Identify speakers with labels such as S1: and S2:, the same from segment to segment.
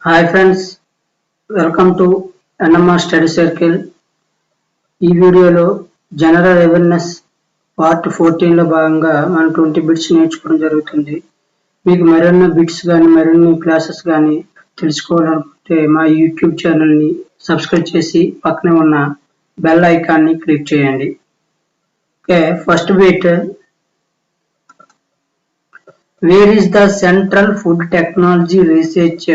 S1: Hi friends, welcome to NMR Study Circle. ఈ వీడియోలో general awareness part 14 లో భాగంగా మనం 20 బిట్స్ నేర్చుకోవడం జరుగుతుంది. మీకు మరిన్ని బిట్స్ కానీ మరిన్ని క్లాసెస్ కానీ తెలుసుకోవాలనుకుంటే మా యూట్యూబ్ ఛానల్ని సబ్స్క్రైబ్ చేసి పక్కనే ఉన్న బెల్ ఐకాన్ని క్లిక్ చేయండి. Okay, first bit. Where is the central food technology research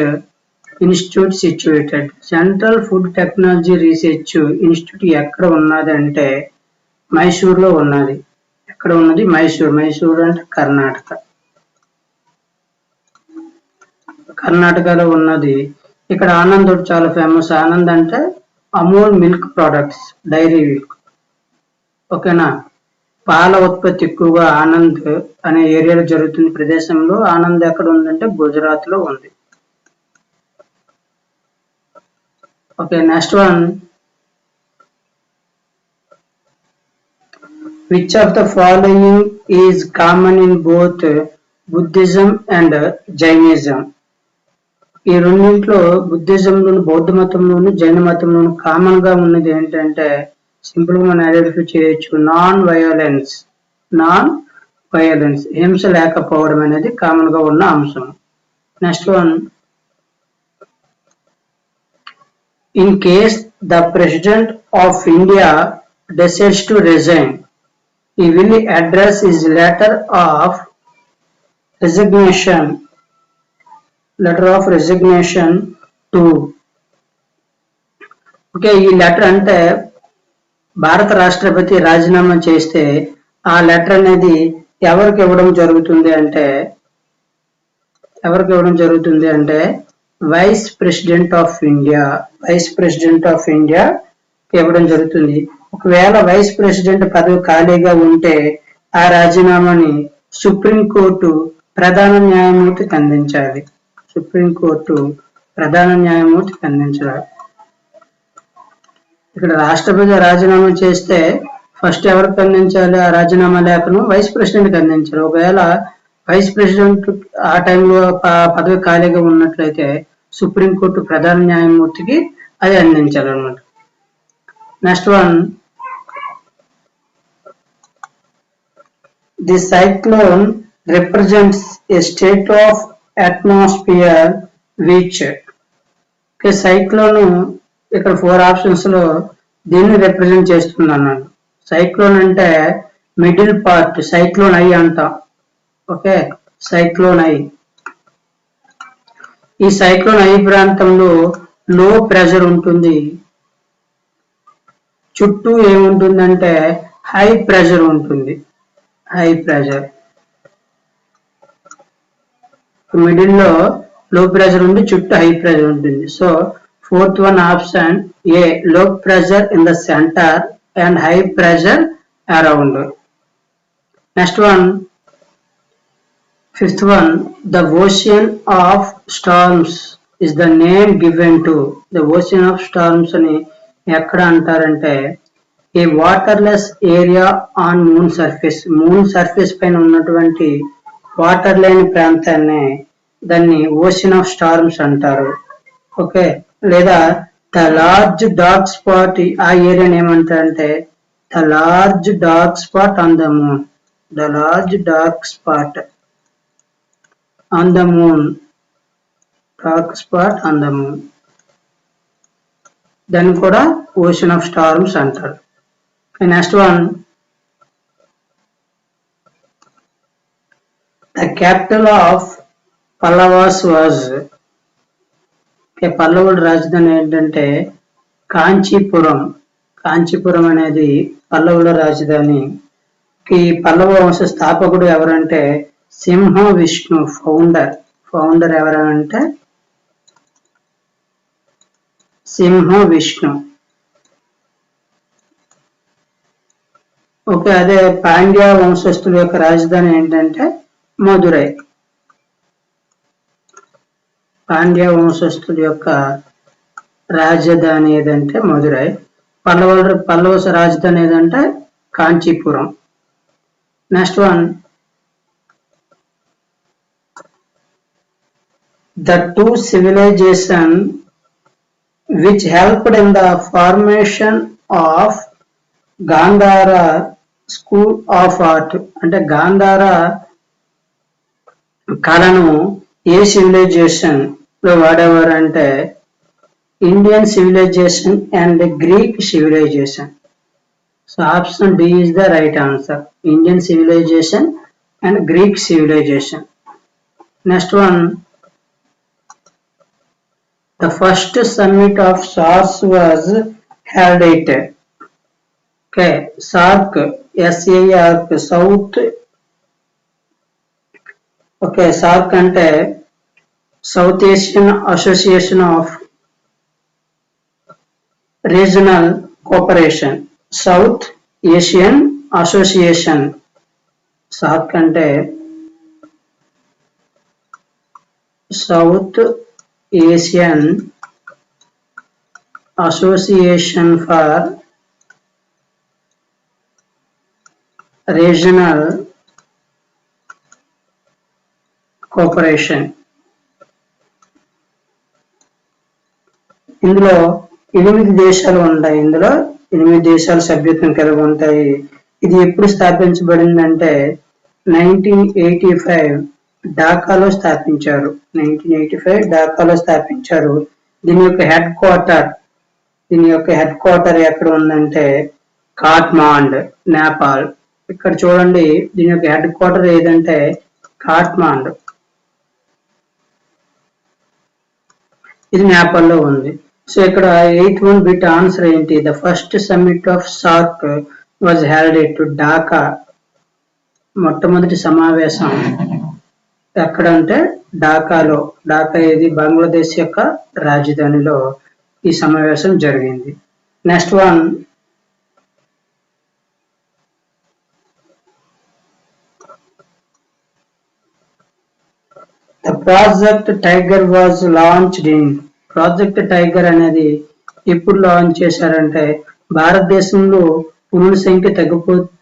S1: institute situated? Central food technology research institute ఎక్కడ ఉన్నది అంటే మైసూర్లో ఉన్నది. ఎక్కడ ఉన్నది? మైసూర్ అంటే కర్ణాటకలో ఉన్నది. ఇక్కడ ఆనంద్ చాలా ఫేమస్. ఆనంద్ అంటే Amul milk products, dairy milk. ఓకేనా, పాల ఉత్పత్తి ఎక్కువగా ఆనంద్ అనే ఏరియాలో జరుగుతున్న ప్రదేశంలో. ఆనంద్ ఎక్కడ ఉందంటే గుజరాత్ లో ఉంది. Okay, next one. Which of the following is common in both Buddhism and Jainism? ఈ రెండింటిలో బుద్ధిజంలోను, బౌద్ధ మతంలోను, జైన మతంలోను కామన్ గా ఉన్నది ఏంటంటే సింపుల్ గా మనం ఐడెంటిఫై చేయొచ్చు. నాన్ వైలెన్స్, హింస లేకపోవడం అనేది కామన్ గా ఉన్న అంశం. Next one. In case the President of India decides to resign, he will address his letter of resignation to. Okay, ఈ లెటర్ అంటే భారత రాష్ట్రపతి రాజీనామా చేస్తే ఆ లెటర్ అనేది ఎవరికి ఇవ్వడం జరుగుతుంది అంటే వైస్ ప్రెసిడెంట్ ఆఫ్ ఇండియా ఇవ్వడం జరుగుతుంది. ఒకవేళ వైస్ ప్రెసిడెంట్ పదవి ఖాళీగా ఉంటే ఆ రాజీనామాని సుప్రీంకోర్టు ప్రధాన న్యాయమూర్తికి అందించాలి. ఇక్కడ రాష్ట్రపతి రాజీనామా చేస్తే ఫస్ట్ ఎవరికి అందించాలి? ఆ రాజీనామా లేఖను వైస్ ప్రెసిడెంట్కి అందించాలి. ఒకవేళ వైస్ ప్రెసిడెంట్ ఆ టైంలో పదవి ఖాళీగా ఉన్నట్లయితే సుప్రీంకోర్టు ప్రధాన న్యాయమూర్తికి అది అందించాలన్నమాట. Next one. The cyclone represents a state of atmosphere which? Cyclone ఇక్కడ 4 ఆప్షన్స్ లో దీన్ని రిప్రజెంట్ చేస్తుంది అన్నాడు. సైక్లోన్ అంటే మిడిల్ పార్ట్, సైక్లోన్ ఐ అంటాం. Okay, cyclone I. ఈ సైక్లోన్ ఐ ప్రాంతంలో లో ప్రెషర్ ఉంటుంది. చుట్టూ ఏముంటుందంటే హై ప్రెషర్ ఉంటుంది. మిడిల్ లో లో ప్రెషర్ ఉండి చుట్టూ హై ప్రెషర్ ఉంటుంది. So fourth one option A, low pressure in the centre and high pressure around. Next one. Fifth one, the ocean of storms is the name given to. The ocean of storms అని ఎక్కడ అంటారంటే a waterless area on moon surface పైన ఉన్నటువంటి water లేని ప్రాంతాన్ని దాన్ని ocean of storms అంటారు. Okay, లేదా ద లార్జ్ డార్క్ స్పాట్, ఆ ఏరియాని ఏమంటారంటే the large dark spot on the moon. Dark spot on the moon, దాన్ని కూడా ఓషన్ ఆఫ్ స్టార్మ్స్ అంటారు. Next one. The capital of Pallavas was. పల్లవుల రాజధాని ఏంటంటే కాంచీపురం అనేది పల్లవుల రాజధాని. ఈ పల్లవ వంశ స్థాపకుడు ఎవరంటే సింహ విష్ణు. ఫౌండర్ ఎవరంటే సింహ విష్ణు. ఓకే, అదే పాండ్య వంశస్థుల యొక్క రాజధాని ఏంటంటే మధురై. పాండ్య వంశస్థుల యొక్క రాజధాని ఏదంటే మధురై. పల్లవ రాజధాని ఏదంటే Kanchipuram. Next one. The two civilizations which helped in the formation of Gandhara School of Art అంటే గాంధార కళను ఏ సివిలైజేషన్ లో వాడేవారు అంటే Indian civilization and Greek civilization. So option D is the right answer. Indian civilization and Greek civilization. Next one, the first summit of SARC was held at SARC, SARC, South. SARC అంటే South Asian Association of Regional Cooperation. South Asian Association. SARC అంటే South Asian Association for Regional Cooperation. ఇందులో 8 దేశాలు ఉంటాయి. ఇందులో 8 దేశాలు సభ్యత్వం కలిగి ఉంటాయి. ఇది ఎప్పుడు స్థాపించబడిందంటే 1985 ఢాకాలో స్థాపించారు. 1985 ఢాకాలో స్థాపించారు. దీని యొక్క హెడ్ క్వార్టర్ ఎక్కడ ఉందంటే కాఠ్మాండ్, నేపాల్. ఇక్కడ చూడండి, దీని యొక్క హెడ్ క్వార్టర్ ఏదంటే కాఠ్మాండ్. ఇది నేపాల్లో ఉంది. సో ఇక్కడ 8-1 బిట్ ఆన్సర్ ఏంటి? The first summit of SAARC was held at Dhaka. మొట్టమొదటి సమావేశం ఎక్కడంటే ఢాకాలో. ఢాకా ఇది బంగ్లాదేశ్ యొక్క రాజధానిలో ఈ సమావేశం జరిగింది. Next one, the project tiger was launched in. Project tiger అనేది ఎప్పుడు లాంచ్ చేశారంటే భారతదేశంలో పులుల సంఖ్య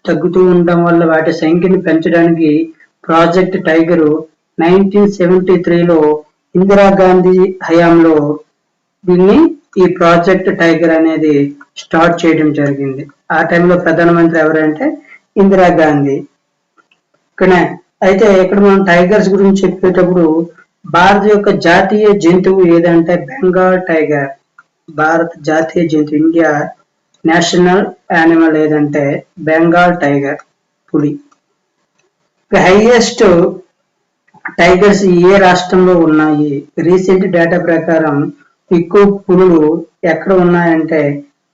S1: తగ్గుతూ ఉండడం వల్ల వాటి సంఖ్యను పెంచడానికి ప్రాజెక్ట్ టైగర్ 1973లో ఇందిరాగాంధీ హయాంలో ఈ ప్రాజెక్ట్ టైగర్ అనేది స్టార్ట్ చేయడం జరిగింది. ఆ టైంలో ప్రధానమంత్రి ఎవరంటే ఇందిరాగాంధీ. అయితే ఇక్కడ మనం టైగర్స్ గురించి చెప్పేటప్పుడు భారత యొక్క జాతీయ జంతువు ఏదంటే బెంగాల్ టైగర్. భారత జాతీయ జంతువు, ఇండియా నేషనల్ యానిమల్ ఏదంటే బెంగాల్ టైగర్, పులి. హైయెస్ట్ టైగర్స్ ఏ రాష్ట్రంలో ఉన్నాయి? రీసెంట్ డేటా ప్రకారం ఎక్కువ పులులు ఎక్కడ ఉన్నాయంటే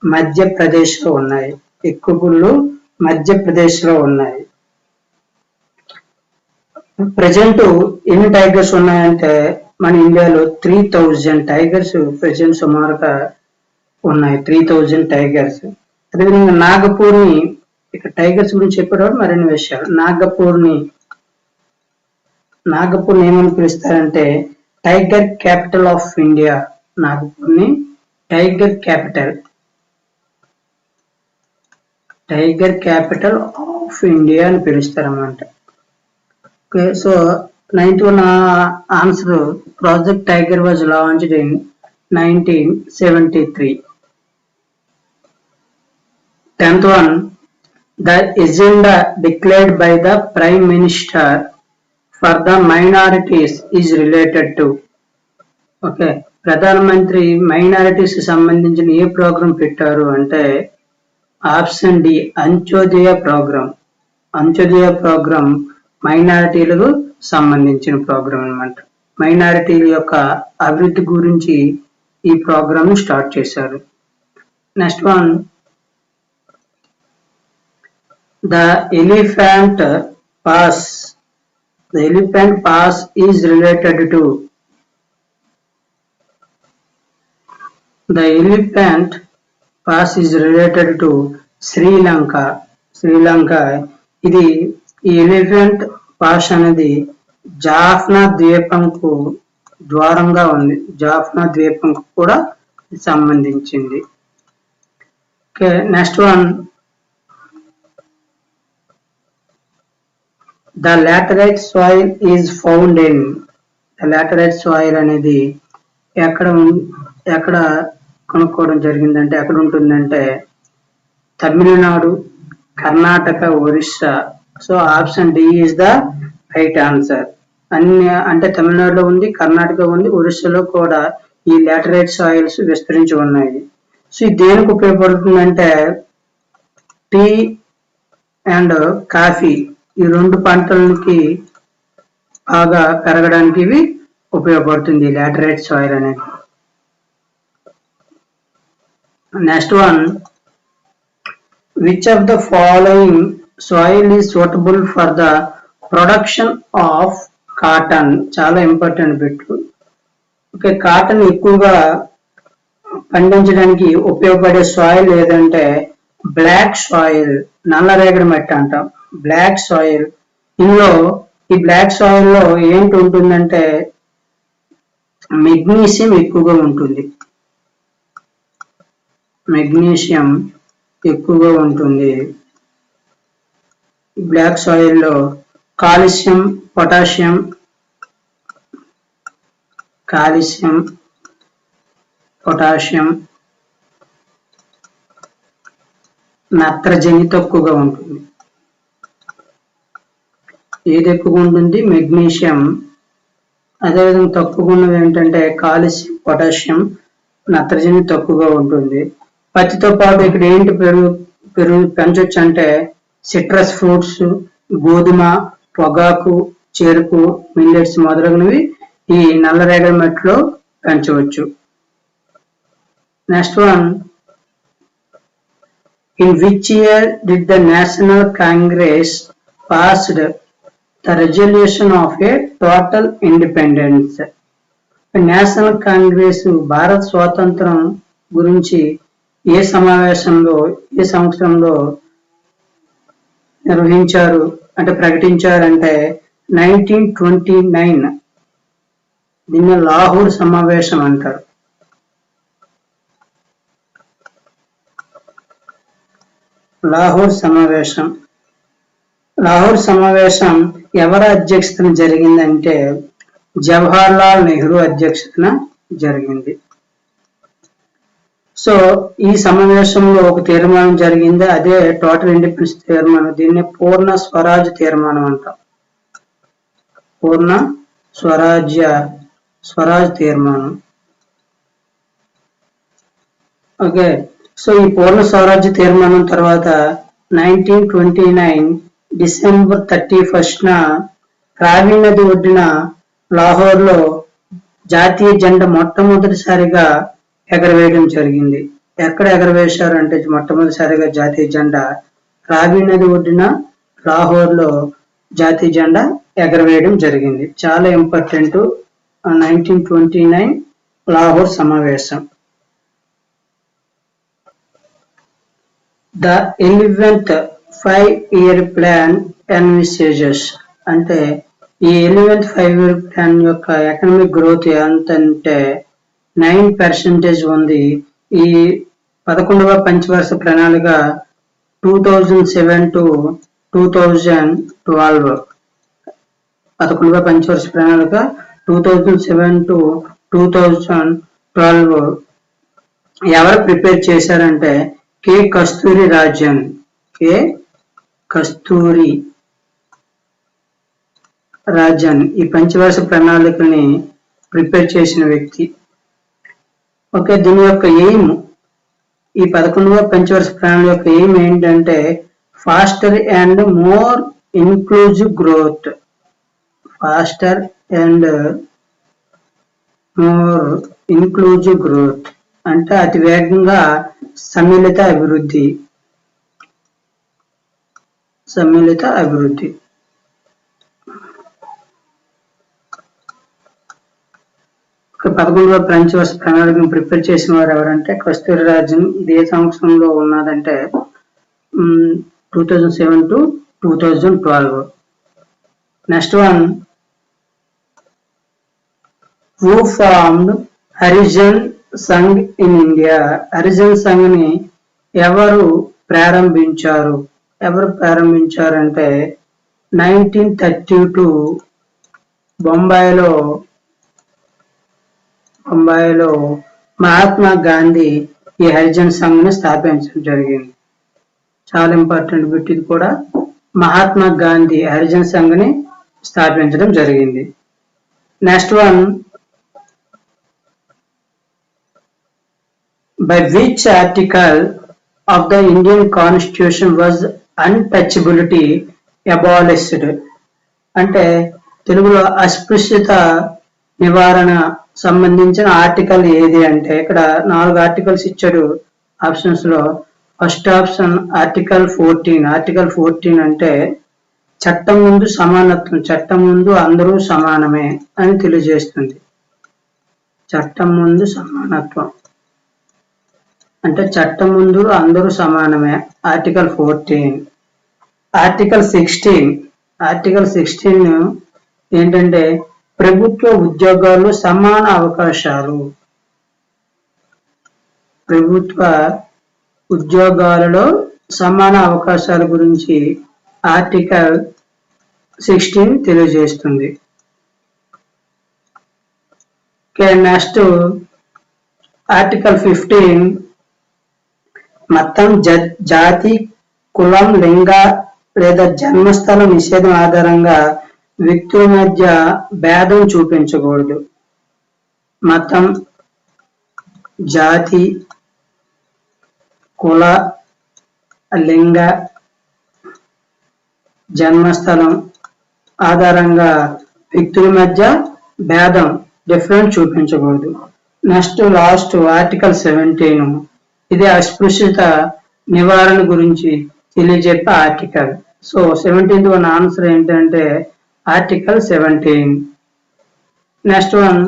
S1: మధ్యప్రదేశ్ లో ఉన్నాయి. ఎక్కువ పులులు మధ్యప్రదేశ్ లో ఉన్నాయి. ప్రజెంట్ ఎన్ని టైగర్స్ ఉన్నాయంటే మన ఇండియాలో 3000 టైగర్స్ ప్రజెంట్ సుమారుగా ఉన్నాయి. 3000 టైగర్స్. అదేవిధంగా నాగపూర్ని, ఇక్కడ టైగర్స్ గురించి చెప్పేటప్పుడు మరిన్ని విషయాలు. నాగపూర్ని ఏమని పిలుస్తారంటే టైగర్ క్యాపిటల్ ఆఫ్ ఇండియా. నాగపూర్ని టైగర్ క్యాపిటల్ ఆఫ్ ఇండియా అని పిలుస్తారన్నమాట. So 91 answer, Project Tiger was launched in 1973. 10th one, the agenda declared by the Prime Minister for the minorities is related to. ప్రధానమంత్రి మైనారిటీస్ కి సంబంధించిన ఏ programme పెట్టారు అంటే option D, Antyodaya programme మైనారిటీలకు సంబంధించిన programme అన్నమాట. మైనారిటీల యొక్క అభివృద్ధి గురించి ఈ ప్రోగ్రామ్ స్టార్ట్ చేశారు. Next one, the elephant pass is related to. The elephant pass is related to Sri Lanka. ఇది ఈ ఎలిఫెంట్ పాస్ అనేది జాఫ్నా ద్వీపంకు ద్వారంగా ఉంది. జాఫ్నా ద్వీపంకు కూడా సంబంధించింది. Next one, the laterite soil is found in. Laterite soil అనేది ఎక్కడ కనుక్కోవడం జరిగిందంటే ఎక్కడ ఉంటుందంటే Tamil Nadu, Karnataka, Orissa. So option D is the right answer. అంటే తమిళనాడులో ఉంది, కర్ణాటక ఉంది, ఒరిస్సాలో కూడా ఈ లాటరైట్ సాయిల్స్ విస్తరించి ఉన్నాయి. సో ఇది దేనికి ఉపయోగపడుతుందంటే టీ అండ్ కాఫీ ఈ రెండు పంటలకి బాగా పెరగడానికి ఇవి ఉపయోగపడుతుంది లాటరైట్ సాయిల్ అనేది. Next one, which of the following soil is suitable for the production of cotton? చాలా ఇంపార్టెంట్ బిట్. ఓకే, కాటన్ ఎక్కువగా పండించడానికి ఉపయోగపడే సాయిల్ ఏదంటే బ్లాక్ సాయిల్, నల్లరేగడి మట్టి అంటాం, బ్లాక్ సాయిల్. ఇందులో ఈ బ్లాక్ సాయిల్ లో ఏంటి ఉంటుందంటే మెగ్నీషియం ఎక్కువగా ఉంటుంది. మెగ్నీషియం ఎక్కువగా ఉంటుంది. బ్లాక్ సాయిల్ లో కాల్షియం, పొటాషియం, నత్రజని తక్కువగా ఉంటుంది. ఏది ఎక్కువగా ఉంటుంది? మెగ్నీషియం. అదేవిధంగా తక్కువగా ఉన్నవి ఏంటంటే కాల్షియం, పొటాషియం, నత్రజని తక్కువగా ఉంటుంది. పత్తితో పాటు ఇక్కడ ఏంటి పెంచొచ్చు అంటే సిట్రస్ ఫ్రూట్స్, గోధుమ, పొగాకు, చెరుకు, మిల్లెట్స్ మొదలగునవి ఈ నల్లరేగడి మట్టిలో పెంచవచ్చు. Next one, in which year did the national Congress passed the resolution of a total independence? National Congress భారత స్వాతంత్రం గురించి ఏ సంవత్సరంలో నిర్వహించారు అంటే ప్రకటించారంటే 1929. దీన్ని లాహోర్ సమావేశం అంటారు. లాహోర్ సమావేశం ఎవరి అధ్యక్షతన జరిగిందంటే జవహర్ లాల్ నెహ్రూ అధ్యక్షతన జరిగింది. సో ఈ సమావేశంలో ఒక తీర్మానం జరిగింది, అదే టోటల్ ఇండిపెండెన్స్ తీర్మానం. దీన్ని పూర్ణ స్వరాజ్ తీర్మానం అంటాం. పూర్ణ స్వరాజ్ తీర్మానం. ఓకే, సో ఈ పూర్ణ స్వరాజ్య తీర్మానం తర్వాత 1929 డిసెంబర్ 31న రావి నది ఒడ్డున లాహోర్ లో జాతీయ జెండా మొట్టమొదటిసారిగా ఎగరవేయడం జరిగింది. ఎక్కడ ఎగరవేశారు అంటే మొట్టమొదటిసారిగా జాతీయ జెండా రావి నది ఒడ్డున లాహోర్ లో జాతీయ జెండా ఎగరవేయడం జరిగింది. చాలా ఇంపార్టెంట్ 1929 లాహోర్ సమావేశం. The 11th 5-year plan envisages అంటే ఈ 11th 5-year plan యొక్క ఎకనామిక్ గ్రోత్ ఎంత అంటే 9% ఉంది. ఈ 11వ పంచవర్ష ప్రణాళిక 2007 to 2012. 11వ పంచవర్ష ప్రణాళిక 2007 to 2012 ఎవరు ప్రిపేర్ చేశారంటే కె కస్తూరి రాజన్ ఈ పంచవర్ష ప్రణాళికని ప్రిపేర్ చేసిన వ్యక్తి. ఓకే, దీని యొక్క ఎయిమ్, ఈ 11వ పంచవర్ష ప్రణాళిక యొక్క ఎయిమ్ ఏంటంటే faster and more inclusive growth. అంటే అతి వేగంగా సమ్మిళిత అభివృద్ధి. 11వ పంచవర్ష ప్రణాళికను ప్రిపేర్ చేసిన వారు ఎవరంటే కస్తూరి రాజన్. ఇది ఏ సంవత్సరంలో ఉన్నదంటే 2007 to 2012. Next one, who formed Harijan Sangh in India? Harijan Sangh ని ఎవరు ప్రారంభించారంటే 1932 బొంబాయిలో 1890లో మహాత్మా గాంధీ ఈ హరిజన్ సంఘ్ని స్థాపించడం జరిగింది. చాలా ఇంపార్టెంట్ బిట్ ఇది కూడా. మహాత్మా గాంధీ హరిజన్ సంఘ్ని స్థాపించడం జరిగింది. Next one, by which article of the Indian Constitution was untouchability abolished? అంటే తెలుగులో అస్పృశ్యత నివారణ సంబంధించిన ఆర్టికల్ ఏది అంటే ఇక్కడ 4 ఆర్టికల్స్ ఇచ్చాడు ఆప్షన్స్ లో. First option article 14. ఆర్టికల్ 14 అంటే చట్టం ముందు సమానత్వం, చట్టం ముందు అందరూ సమానమే అని తెలియజేస్తుంది. చట్టం ముందు సమానత్వం అంటే చట్టం ముందు అందరూ సమానమే, ఆర్టికల్ 14. ఆర్టికల్ 16. ఆర్టికల్ 16 ఏంటంటే ప్రభుత్వ ఉద్యోగాల్లో సమాన అవకాశాలు. ప్రభుత్వ ఉద్యోగాలలో సమాన అవకాశాల గురించి ఆర్టికల్ 16 తెలియజేస్తుంది. నెక్స్ట్ ఆర్టికల్ 15 మతం, జాతి, కులం, లింగ లేదా జన్మస్థల నిషేధం ఆధారంగా వ్యక్తుల మధ్య భేదం చూపించకూడదు. మతం, జాతి, కుల, లింగ, జన్మస్థలం ఆధారంగా వ్యక్తుల మధ్య భేదం, డిఫరెన్స్ చూపించకూడదు. Next last article 17. ఇది అస్పృశ్యత నివారణ గురించి తెలియజెప్పే article. So 17th one answer ఏంటంటే article 17. Next one,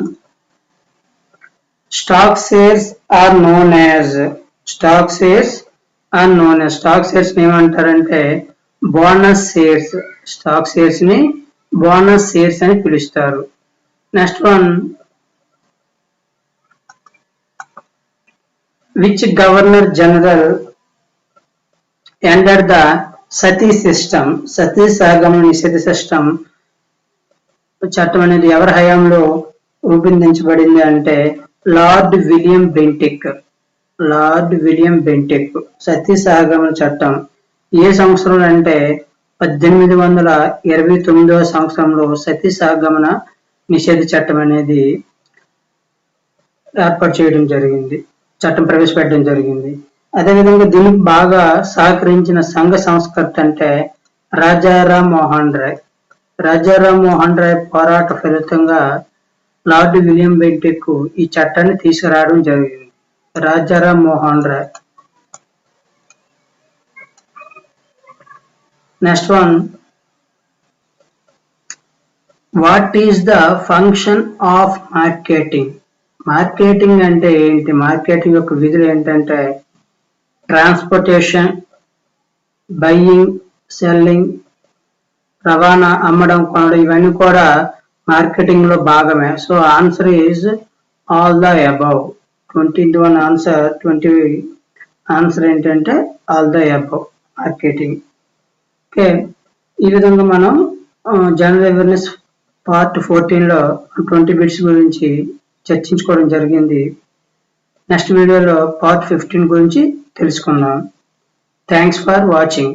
S1: stock shares are known as. Stock shares are known as. Stock shares ఏమంటారంటే బోనస్ షేర్స్. స్టాక్ షేర్స్ ని బోనస్ షేర్స్ అని పిలుస్తారు. Next one, which governor general ended the sati system. Sati సహగమన నిషేధ system చట్టం అనేది ఎవరి హయాంలో రూపొందించబడింది అంటే Lord William Bentinck. Lord William Bentinck సతీ సహగమన చట్టం ఏ సంవత్సరంలో అంటే 1829వ సంవత్సరంలో సతీ సహగమన నిషేధ చట్టం అనేది ఏర్పాటు చేయడం జరిగింది, చట్టం ప్రవేశపెట్టడం జరిగింది. అదేవిధంగా దీనికి బాగా సహకరించిన సంఘ సంస్కర్త అంటే రాజారాం మోహన్ రాయ్. రాజారాం మోహన్ రాయ్ పోరాట ఫలితంగా లార్డ్ విలియం బెంటిక్ ఈ చట్టాన్ని తీసుకురావడం జరిగింది. Rajaram Mohan Roy. Next one, what is the function of marketing. Marketing అంటే ఏంటి? మార్కెటింగ్ యొక్క విధులు ఏంటంటే ట్రాన్స్పోర్టేషన్, బయ్యింగ్, సెల్లింగ్, రవాణా, అమ్మడం, కొనడం, ఇవన్నీ కూడా మార్కెటింగ్ లో భాగమే. So answer is all the above. 21 answer, 20 answer ఏంటంటే all the above marketing. Okay, ఈ విధంగా మనం జనరల్ అవేర్నెస్ పార్ట్ 14లో 20 బిట్స్ గురించి చర్చించుకోవడం జరిగింది. నెక్స్ట్ వీడియోలో పార్ట్ 15 గురించి తెలుసుకుందాం. Thanks for watching.